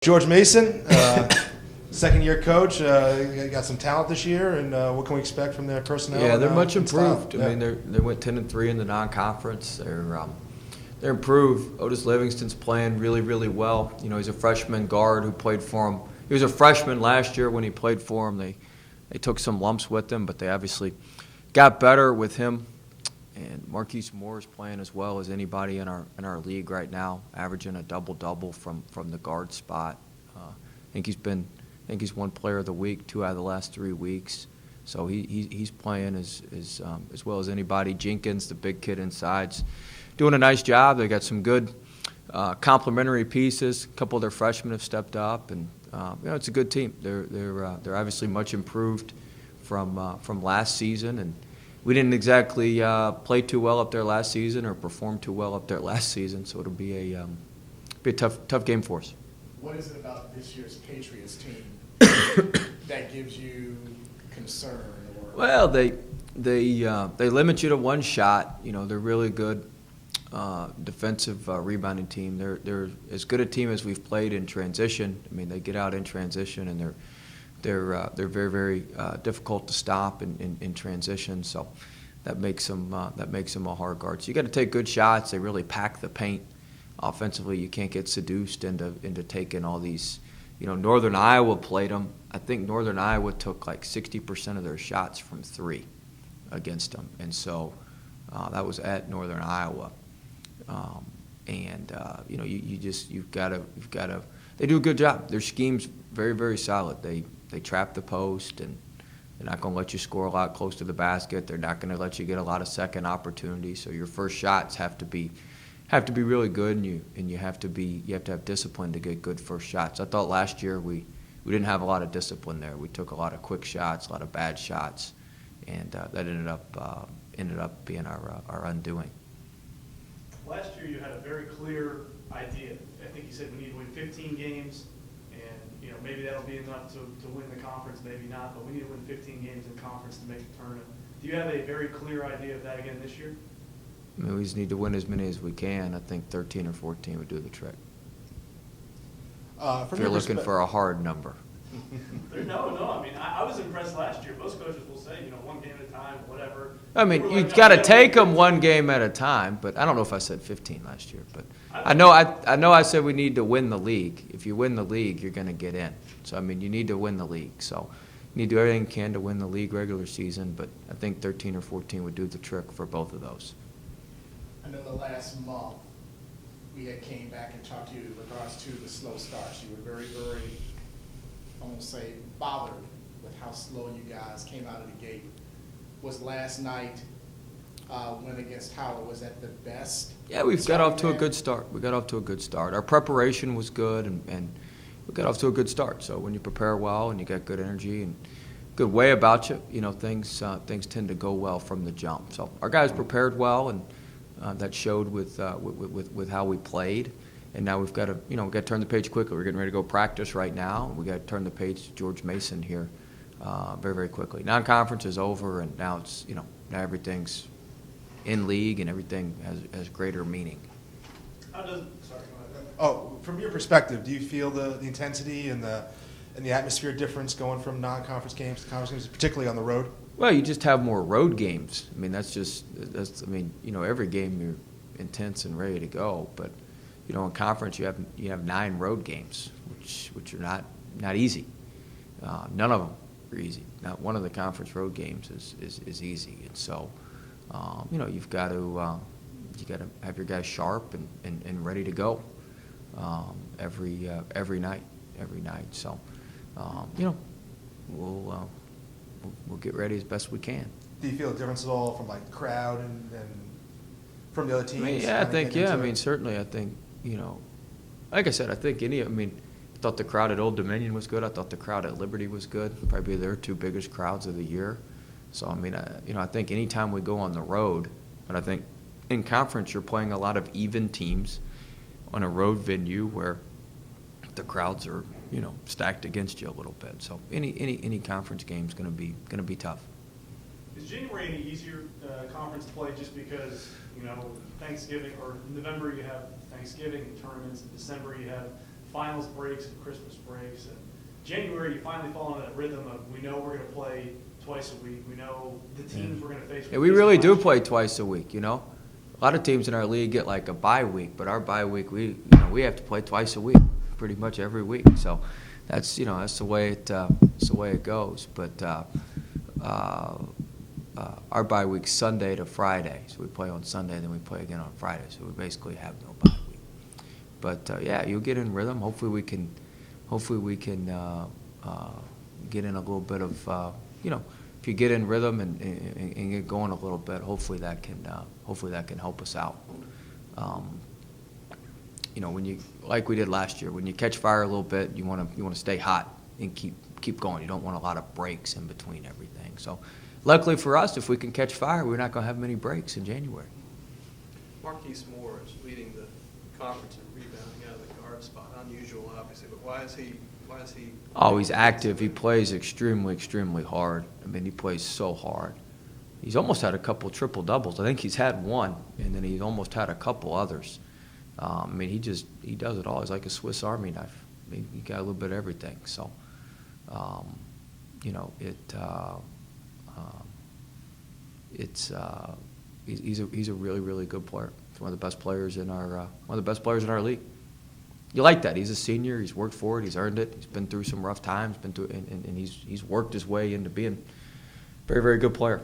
George Mason, second-year coach, got some talent this year, and what can we expect from their personnel? Yeah, they're much improved. Yeah. I mean, they went 10-3 in the non-conference. They're improved. Otis Livingston's playing really, really well. You know, he's a freshman guard who played for him. He was a freshman last year when he played for him. They took some lumps with him, but they obviously got better with him. And Marquise Moore is playing as well as anybody in our league right now, averaging a double-double from the guard spot. I think he's won Player of the Week 2 out of the last 3 weeks. So he's playing as well as anybody. Jenkins, the big kid inside's doing a nice job. They got some good complementary pieces. A couple of their freshmen have stepped up, and it's a good team. They're obviously much improved from last season, and we didn't exactly play too well up there last season or perform too well up there last season, so it'll be a tough game for us. What is it about this year's Patriots team that gives you concern? Well, they limit you to one shot. You know, they're really good defensive rebounding team. They're as good a team as we've played in transition. I mean, they get out in transition, and they're very, very difficult to stop in transition. So that makes them a hard guard. So you got to take good shots. They really pack the paint. Offensively, you can't get seduced into taking all these. You know, Northern Iowa played them. I think Northern Iowa took like 60% of their shots from 3 against them, and so that was at Northern Iowa. You've got to. They do a good job. Their scheme's very, very solid. They trap the post, and they're not going to let you score a lot close to the basket. They're not going to let you get a lot of second opportunities. So your first shots have to be really good, and you have to have discipline to get good first shots. I thought last year we didn't have a lot of discipline there. We took a lot of quick shots, a lot of bad shots, and that ended up being our undoing. Last year you had a very clear idea. I think you said we need to win 15 games. And maybe that'll be enough to win the conference, maybe not, but we need to win 15 games in conference to make the tournament. Do you have a very clear idea of that again this year? I mean, we just need to win as many as we can. I think 13 or 14 would do the trick. If you're looking for a hard number. No. I mean, I was impressed last year. Most coaches will say, one game at a time, whatever. I mean, you've got to take them one game at a time, but I don't know if I said 15 last year. But I know I said we need to win the league. If you win the league, you're going to get in. So, I mean, you need to win the league. So you need to do everything you can to win the league regular season, but I think 13 or 14 would do the trick for both of those. I know the last month we had came back and talked to you in regards to the slow starts. You were very, very, I won't say bothered with how slow you guys came out of the gate. Was last night win against Howard, was that the best? Yeah, we've got off to a good start. Our preparation was good, and we got off to a good start. So when you prepare well and you got good energy and good way about you, things tend to go well from the jump. So our guys prepared well, and that showed with how we played. And now we've got to turn the page quickly. We're getting ready to go practice right now. We got to turn the page to George Mason here very, very quickly. Non-conference is over, and now it's now everything's in league, and everything has greater meaning. How does From your perspective, do you feel the intensity and the atmosphere difference going from non-conference games to conference games, particularly on the road? Well, you just have more road games. I mean, every game you're intense and ready to go, but in conference you have 9 road games, which are not easy. None of them are easy. Not one of the conference road games is easy, and so you've got to have your guys sharp and ready to go every night. So we'll get ready as best we can. Do you feel a difference at all from like the crowd and from the other teams? Certainly. I think like I said, I thought the crowd at Old Dominion was good. I thought the crowd at Liberty was good. Probably their 2 biggest crowds of the year. So I think anytime we go on the road, but I think in conference you're playing a lot of even teams on a road venue where the crowds are stacked against you a little bit. So any conference game is going to be tough. Is January any easier conference play just because Thanksgiving, or in November you have Thanksgiving tournaments, in December you have finals breaks and Christmas breaks, and January you finally fall into that rhythm of we know we're going to play twice a week. We know the teams we're going to face. Yeah, we really do play twice a week, you know. A lot of teams in our league get like a bye week, but our bye week, we have to play twice a week, pretty much every week. So that's the way it goes. But our bye week's Sunday to Friday, so we play on Sunday, then we play again on Friday. So we basically have no bye week. But yeah, you'll get in rhythm. Hopefully we can get in a little bit of if you get in rhythm and get going a little bit, hopefully that can help us out. When you, like we did last year, when you catch fire a little bit, you want to stay hot and keep going. You don't want a lot of breaks in between everything. So, luckily for us, if we can catch fire, we're not going to have many breaks in January. Marquise Moore is leading the conference in rebounding out of the guard spot. Unusual, obviously, but why is he? Oh, he's active. He plays extremely, extremely hard. I mean, he plays so hard. He's almost had a couple triple doubles. I think he's had one, and then he's almost had a couple others. I mean, he does it all. He's like a Swiss Army knife. I mean, he got a little bit of everything. So, he's a really, really good player. He's one of the best players in our league. You like that? He's a senior. He's worked for it. He's earned it. He's been through some rough times. And he's worked his way into being a very, very good player.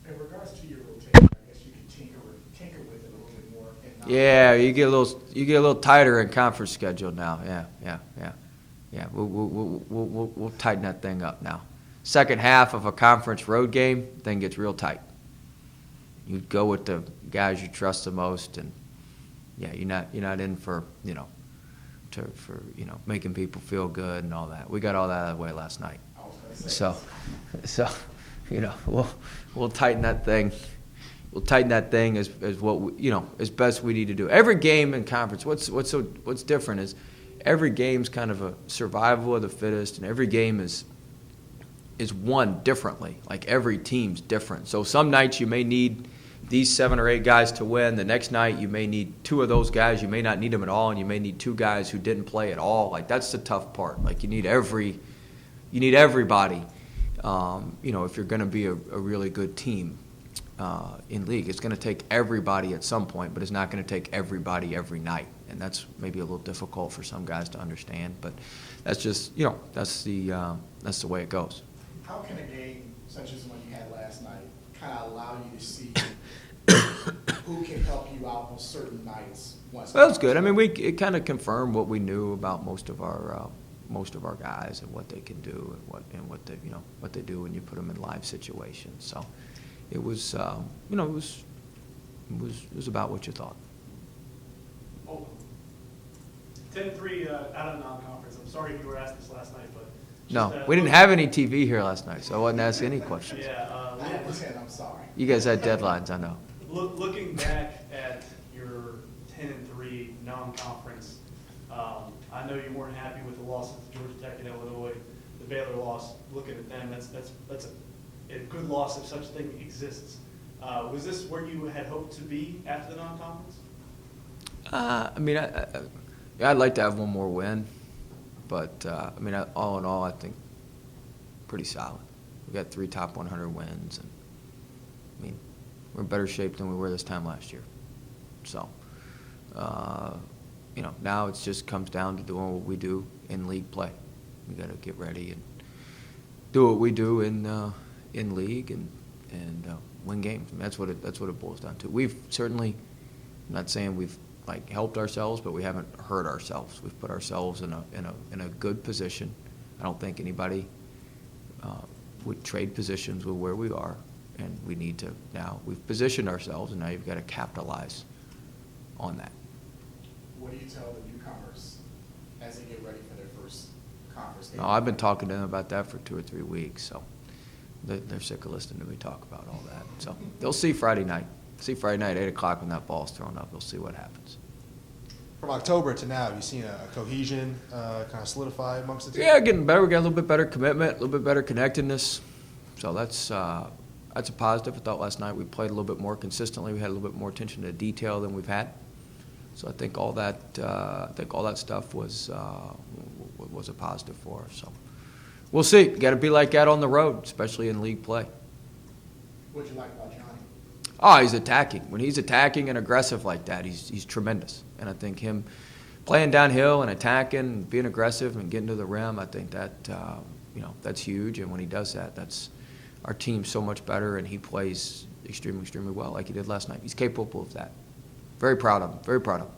In regards to your rotation, I guess you can tinker with it a little bit more. Yeah, you get a little tighter in conference schedule now. Yeah. We'll tighten that thing up now. Second half of a conference road game, thing gets real tight. You go with the guys you trust the most, and yeah, you're not in for making people feel good and all that. We got all that out of the way last night. So we'll tighten that thing. We'll tighten that thing as what as best we need to do. Every game in conference, what's different is every game's kind of a survival of the fittest, and every game is won differently. Like every team's different. So some nights you may need these 7 or 8 guys to win. The next night you may need 2 of those guys. You may not need them at all, and you may need 2 guys who didn't play at all. Like that's the tough part. Like you need everybody. If you're going to be a really good team in league, it's going to take everybody at some point, but it's not going to take everybody every night, and that's maybe a little difficult for some guys to understand. But that's just that's the way it goes. How can a game such as the one you had last night kind of allow you to see who can help you out on certain nights? Well, that's good. I mean, it kind of confirmed what we knew about most of our guys and what they can do and what they do when you put them in live situations. So it was it was about what you thought. Oh, 10-3 out of non-conference. I'm sorry if you were asked this last night, but no, we didn't have any TV here last night, so I wasn't asking any questions. Yeah, I understand. I'm sorry. You guys had deadlines, I know. Looking back at your 10-3 non-conference, I know you weren't happy with the losses to Georgia Tech and Illinois, the Baylor loss. Looking at them, that's a good loss if such a thing exists. Was this where you had hoped to be after the non-conference? I mean, I'd like to have one more win, but all in all, I think pretty solid. We got 3 top 100 wins, and I mean, we're in better shape than we were this time last year. So, now it just comes down to doing what we do in league play. We got to get ready and do what we do in league and win games. I mean, that's what it boils down to. We've certainly, I'm not saying we've helped ourselves, but we haven't hurt ourselves. We've put ourselves in a good position. I don't think anybody would trade positions with where we are, and we need to now. We've positioned ourselves, and now you've got to capitalize on that. What do you tell the newcomers as they get ready for their first conference game? No, I've been talking to them about that for 2 or 3 weeks, so they're sick of listening to me talk about all that. So they'll see Friday night. 8 o'clock when that ball's thrown up. They'll see what happens. From October to now, have you seen a cohesion kind of solidify amongst the team? Yeah, getting better. We got a little bit better commitment, a little bit better connectedness. So that's a positive. I thought last night we played a little bit more consistently. We had a little bit more attention to detail than we've had. So I think all that stuff was a positive for us. So we'll see. Got to be like that on the road, especially in league play. What'd you like about Johnny? Oh, he's attacking. When he's attacking and aggressive like that, he's tremendous. And I think him playing downhill and attacking, and being aggressive and getting to the rim, I think that that's huge. And when he does that, that's our team's so much better, and he plays extremely, extremely well like he did last night. He's capable of that. Very proud of him. Very proud of him.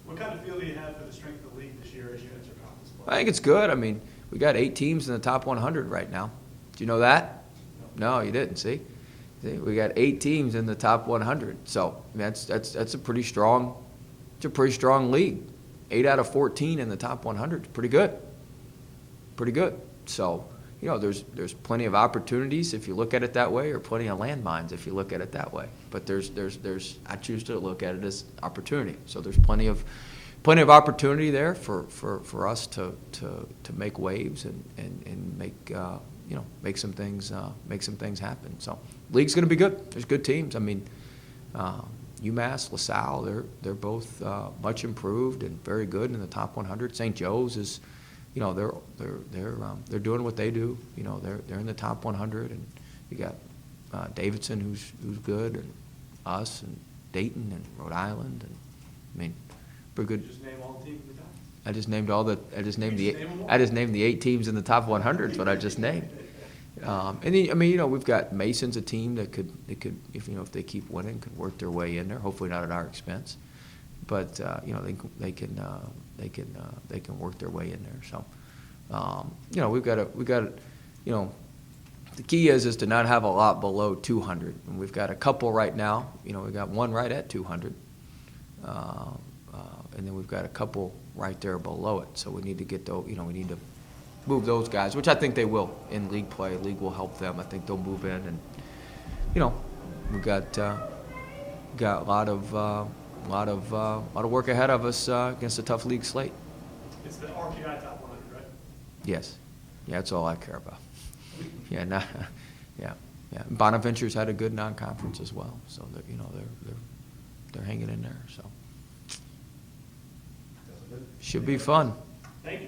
What kind of feel do you have for the strength of the league this year as you enter conference play? I think it's good. I mean, we got 8 teams in the top 100 right now. Do you know that? No, you didn't. See, we got 8 teams in the top 100. So I mean, that's a pretty strong. It's a pretty strong league. 8 out of 14 in the top 100 is pretty good. Pretty good. So there's plenty of opportunities if you look at it that way, or plenty of landmines if you look at it that way. But there's I choose to look at it as opportunity. So there's plenty of opportunity there for us to make waves and make some things happen. So league's going to be good. There's good teams. I mean, UMass, LaSalle, they're both much improved and very good in the top 100. St. Joe's is, they're doing what they do. They're in the top 100, and you got Davidson who's good, and us and Dayton and Rhode Island, and I mean, pretty good. Just name all the teams in the top. I just named all the. I just named You the. just name them all? I just named the 8 teams in the top 100. Is what I just named. And then, I mean, we've got Mason's a team that could if they keep winning, could work their way in there. Hopefully not at our expense, but they can work their way in there. So, we've got the key is to not have a lot below 200, and we've got a couple right now. We've got one right at 200, and then we've got a couple right there below it. So we need to get those. We need to move those guys, which I think they will in league play. League will help them. I think they'll move in, and we've got a lot of work ahead of us against a tough league slate. It's the RPI top 100, right? Yes, yeah, that's all I care about. Yeah, yeah. Bonaventure's had a good non-conference as well, so they're hanging in there. So should be fun. Thank you.